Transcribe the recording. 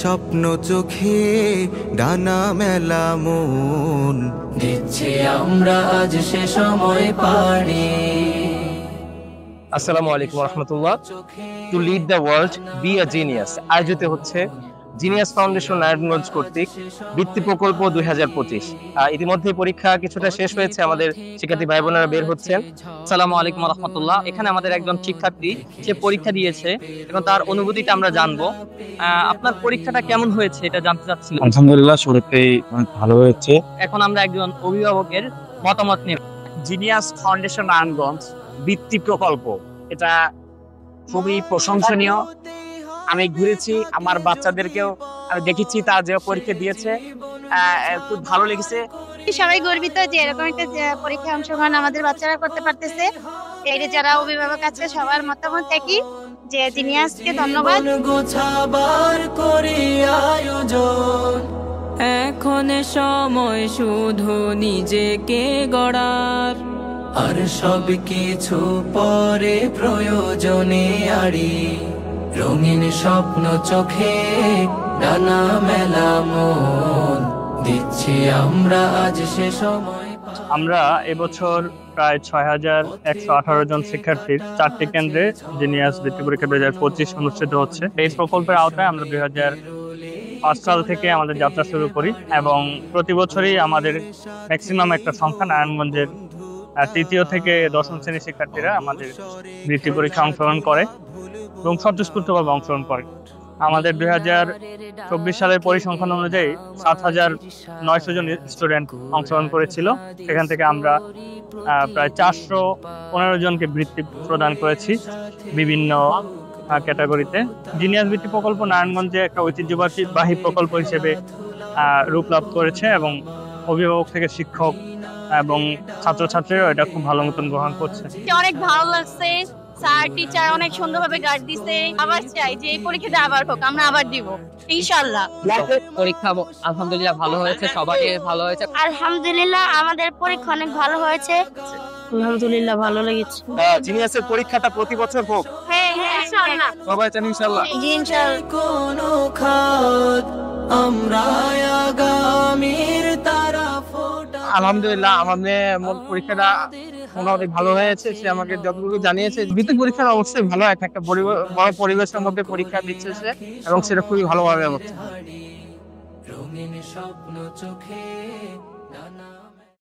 স্বপ্ন চোখে ডানা মেলা মন দিচ্ছি আমরা আজ সে সময় পাড়ি। আসসালামু আলাইকুম রহমতুল্লাহ। To lead the world be a genius আয়োজিত হচ্ছে জিনিয়াস ফাউন্ডেশন নারায়ণগঞ্জ কর্তৃক বৃত্তি প্রকল্প 2025। ইতিমধ্যে পরীক্ষা কিছুটা শেষ হয়েছে, আমাদের শিক্ষার্থী ভাই বোনেরা বের হচ্ছেন। আসসালামু আলাইকুম রহমতুল্লাহ। এখানে আমাদের একজন শিক্ষার্থী সে পরীক্ষা দিয়েছে, এখন তার অনুভূতিটা আমরা জানবো। আপনার পরীক্ষাটা কেমন হয়েছে এটা জানতে চাচ্ছিলাম। আলহামদুলিল্লাহ, শুরুতেই অনেক ভালো হয়েছে। এখন আমরা একজন অভিভাবকের মতামত নেব। জিনিয়াস ফাউন্ডেশন নারায়ণগঞ্জ বৃত্তি প্রকল্প, এটা খুবই প্রশংসনীয়। আমি ঘুরেছি, আমার বাচ্চাদেরকেও আমি দেখেছি, তারা যে পরীক্ষা দিয়েছে খুব ভালো লেগেছে। সবাই গর্বিত যে এরকম একটা পরীক্ষায় অংশগ্রহণ আমাদের বাচ্চারা করতে পারতেছে। এই যারা অভিভাবক আছে সবার মতামত একই যে জিনিয়াসকে ধন্যবাদ। গোছাবার করে আয়োজন, এখন সময় শুধু নিজেকে গড়ার, আর সব কিছু পরে প্রয়োজনে আড়ি। রঙিন স্বপ্ন চোখে ডানা মেলা মন দিচ্ছি আমরা আজ সে সময়। আমরা এবছর প্রায় 6118 জন শিক্ষার্থীর 4টি কেন্দ্রে জিনিয়াস বৃত্তি পরীক্ষা 2025 অনুষ্ঠিত হচ্ছে। এই প্রকল্পের আওতায় আমরা 2005 সাল থেকে আমাদের যাত্রা শুরু করি এবং প্রতি বছরই আমাদের ম্যাক্সিমাম একটা সংখ্যা নারায়ণগঞ্জের 3য় থেকে 10ম শ্রেণীর শিক্ষার্থীরা আমাদের বৃত্তি পরীক্ষা অংশগ্রহণ করে এবং স্বতঃস্ফূর্তভাবে অংশগ্রহণ করে। আমাদের 2024 সালের পরিসংখ্যান অনুযায়ী 7900 জন স্টুডেন্ট অংশগ্রহণ করেছিল। সেখান থেকে আমরা প্রায় 415 জনকে বৃত্তি প্রদান করেছি বিভিন্ন ক্যাটাগরিতে। জিনিয়াস বৃত্তি প্রকল্প নারায়ণগঞ্জে একটা ঐতিহ্যবাহী প্রকল্প হিসেবে রূপ লাভ করেছে এবং অভিভাবক থেকে শিক্ষক এবং ছাত্রছাত্রীরা এটা খুব ভালো মতন গ্রহণ করছে। অনেক ভালো লাগছে, স্যার টিচার অনেক সুন্দরভাবে গাইড দিছে। আবার চাই যে এই পরীক্ষাটা আবার হোক, আমরা আবার দিব ইনশাআল্লাহ। পরীক্ষা আলহামদুলিল্লাহ ভালো হয়েছে, সবাই ভালো হয়েছে। আলহামদুলিল্লাহ আমাদের পরীক্ষা অনেক ভালো হয়েছে। আলহামদুলিল্লাহ ভালো লেগেছে। জিনিয়াসের পরীক্ষাটা প্রতি বছর হোক, হ্যাঁ ইনশাআল্লাহ সবাই চান ইনশাআল্লাহ। জি ইনশাআল্লাহ। কোন খাদ আমরা আগামীর তারা ফোটা। আলহামদুলিল্লাহ আমাদের পরীক্ষাটা মোটামুটি ভালো হয়েছে। সে আমাকে যতটুকু জানিয়েছে বৃত্তি পরীক্ষার অবশ্যই ভালো, একটা বড় পরিবেশের মধ্যে পরীক্ষা দিচ্ছে সে এবং সেটা খুবই ভালোভাবে হচ্ছে। রঙিন স্বপ্ন চোখে